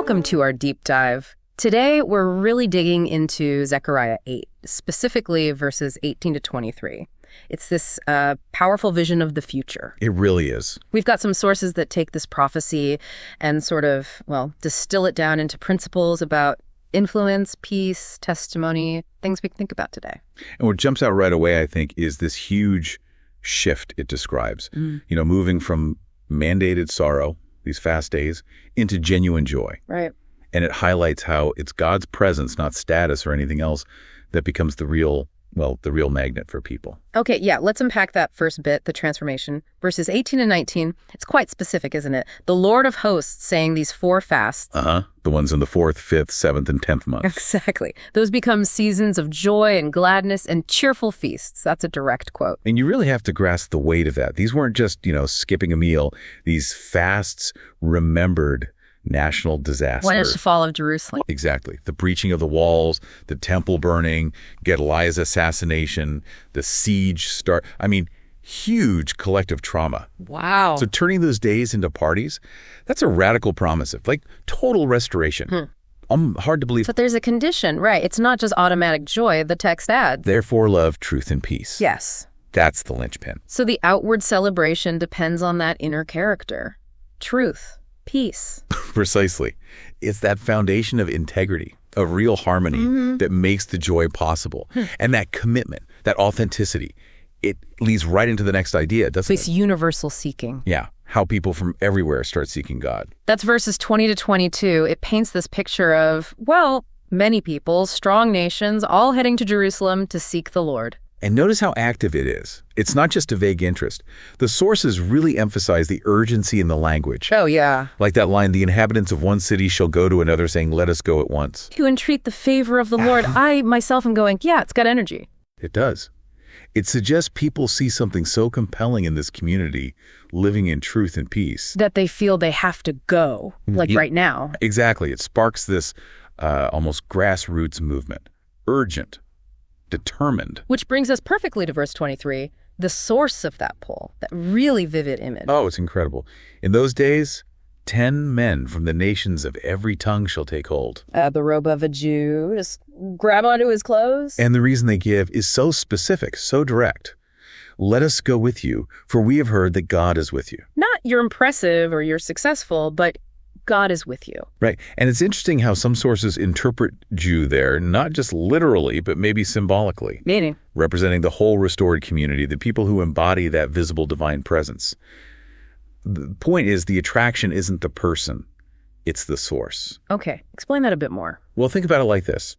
Welcome to our deep dive. Today, we're really digging into Zechariah 8, specifically verses 18 to 23. It's this powerful vision of the future. It really is. We've got some sources that take this prophecy and sort of, distill it down into principles about influence, peace, testimony, things we can think about today. And what jumps out right away, I think, is this huge shift it describes. Moving from mandated sorrow, these fast days, into genuine joy. Right. And it highlights how it's God's presence, not status or anything else, that becomes the real magnet for people. Okay, yeah, let's unpack that first bit, the transformation. Verses 18 and 19, it's quite specific, isn't it? The Lord of hosts saying these 4 fasts. The ones in the 4th, 5th, 7th, and 10th months. Exactly. Those become seasons of joy and gladness and cheerful feasts. That's a direct quote. And you really have to grasp the weight of that. These weren't just, skipping a meal. These fasts remembered national disaster. When is the fall of Jerusalem? Exactly. The breaching of the walls, the temple burning, Gedaliah's assassination, the siege start. Huge collective trauma. Wow. So turning those days into parties, that's a radical promise of total restoration. Hard to believe. But there's a condition, right? It's not just automatic joy, the text adds. Therefore love, truth, and peace. Yes. That's the linchpin. So the outward celebration depends on that inner character. Truth. Peace. Precisely. It's that foundation of integrity, of real harmony that makes the joy possible. And that commitment, that authenticity, it leads right into the next idea, doesn't it? This universal seeking. Yeah. How people from everywhere start seeking God. That's verses 20 to 22. It paints this picture of, many people, strong nations, all heading to Jerusalem to seek the Lord. And notice how active it is. It's not just a vague interest. The sources really emphasize the urgency in the language. Oh, yeah. Like that line, the inhabitants of one city shall go to another saying, let us go at once. To entreat the favor of the Lord. I myself am going, it's got energy. It does. It suggests people see something so compelling in this community living in truth and peace. That they feel they have to go, right now. Exactly. It sparks this almost grassroots movement. Urgent. Determined. Which brings us perfectly to verse 23, the source of that pull, that really vivid image. Oh, it's incredible. In those days, 10 men from the nations of every tongue shall take hold. The robe of a Jew, just grab onto his clothes. And the reason they give is so specific, so direct. Let us go with you, for we have heard that God is with you. Not you're impressive or you're successful, but God is with you. Right. And it's interesting how some sources interpret Jew there, not just literally, but maybe symbolically. Meaning? Representing the whole restored community, the people who embody that visible divine presence. The point is, the attraction isn't the person, it's the source. Okay. Explain that a bit more. Well, think about it like this.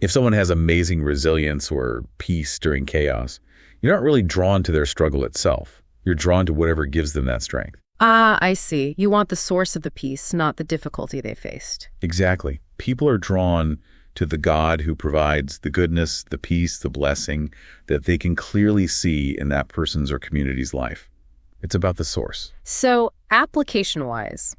If someone has amazing resilience or peace during chaos, you're not really drawn to their struggle itself. You're drawn to whatever gives them that strength. Ah, I see. You want the source of the peace, not the difficulty they faced. Exactly. People are drawn to the God who provides the goodness, the peace, the blessing that they can clearly see in that person's or community's life. It's about the source. So, application-wise,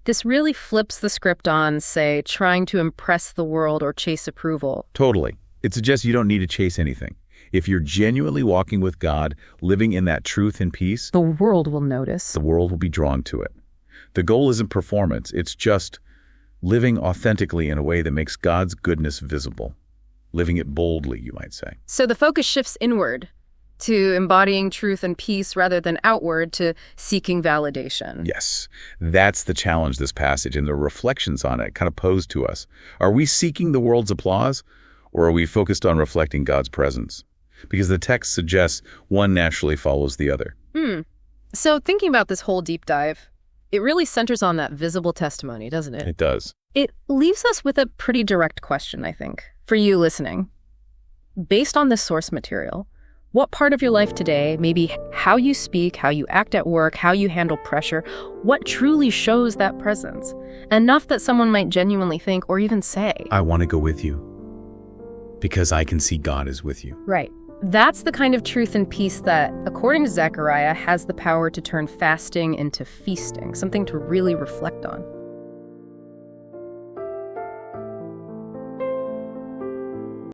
this really flips the script on, say, trying to impress the world or chase approval. Totally. It suggests you don't need to chase anything. If you're genuinely walking with God, living in that truth and peace, the world will notice. The world will be drawn to it. The goal isn't performance. It's just living authentically in a way that makes God's goodness visible. Living it boldly, you might say. So the focus shifts inward to embodying truth and peace rather than outward to seeking validation. Yes, that's the challenge this passage and the reflections on it kind of pose to us. Are we seeking the world's applause, or are we focused on reflecting God's presence? Because the text suggests one naturally follows the other. So thinking about this whole deep dive, it really centers on that visible testimony, doesn't it? It does. It leaves us with a pretty direct question, I think, for you listening. Based on this source material, what part of your life today, maybe how you speak, how you act at work, how you handle pressure, what truly shows that presence? Enough that someone might genuinely think or even say, I want to go with you because I can see God is with you. Right. That's the kind of truth and peace that, according to Zechariah, has the power to turn fasting into feasting, something to really reflect on.